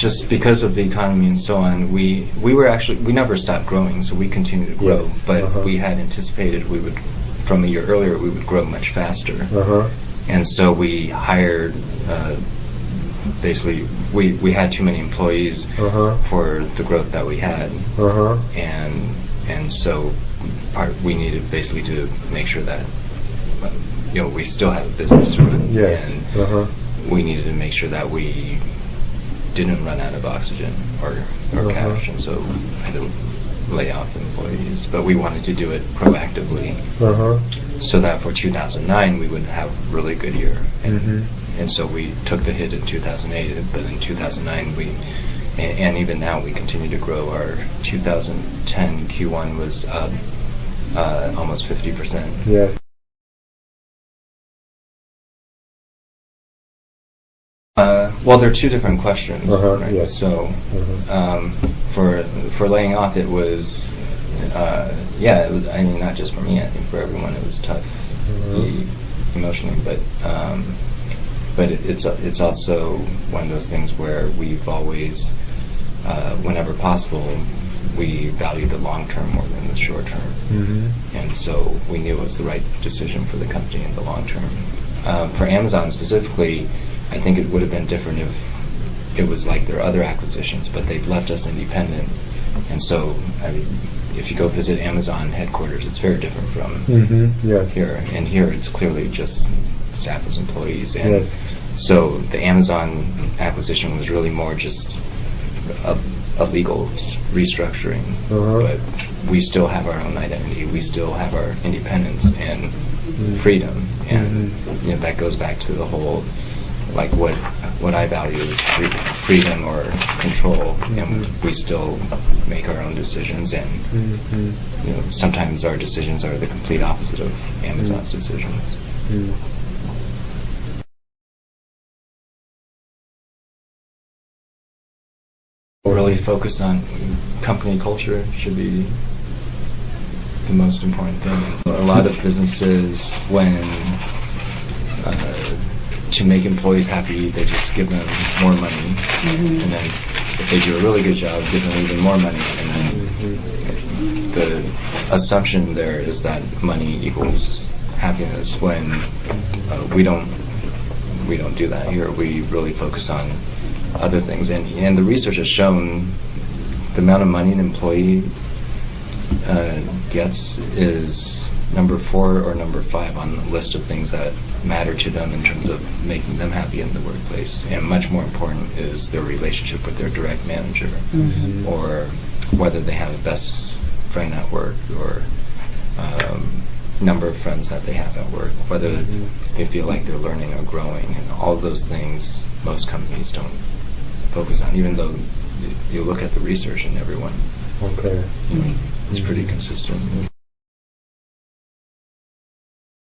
just because of the economy and so on, we never stopped growing, so we continued to grow. Yes. But we had anticipated we would, from a year earlier, we would grow much faster. And so we hired, basically, we had too many employees for the growth that we had. And so we needed basically to make sure that, you know, we still have a business to run. Yes. And we needed to make sure that we didn't run out of oxygen or cash, and so I had to lay off employees. But we wanted to do it proactively, so that for 2009 we would have a really good year. And so we took the hit in 2008, but in 2009 and even now we continue to grow. Our 2010 Q1 was up almost 50%. Yes. Well, there are two different questions. Right? Yes. So, for laying off, it was, it was, I mean, not just for me. I think for everyone, it was tough emotionally. But it's also one of those things where we've always, whenever possible, we value the long term more than the short term. And so we knew it was the right decision for the company in the long term. For Amazon specifically, I think it would have been different if it was like their other acquisitions, but they've left us independent. And so, I mean, if you go visit Amazon headquarters, it's very different from here. And here, it's clearly just Zappos employees. And so the Amazon acquisition was really more just a legal restructuring. But we still have our own identity. We still have our independence and freedom. And you know, that goes back to the whole, like what I value is freedom or control, and we still make our own decisions. And you know, sometimes our decisions are the complete opposite of Amazon's decisions. Really focus on company culture should be the most important thing. A lot of businesses, when to make employees happy, they just give them more money, and then if they do a really good job, give them even more money. And then the assumption there is that money equals happiness, when we don't do that here. We really focus on other things, and the research has shown the amount of money an employee gets is number 4 or number 5 on the list of things that matter to them in terms of making them happy in the workplace. And much more important is their relationship with their direct manager, or whether they have a best friend at work, or number of friends that they have at work, whether they feel like they're learning or growing. And all of those things most companies don't focus on, even though you look at the research and everyone, it's pretty consistent.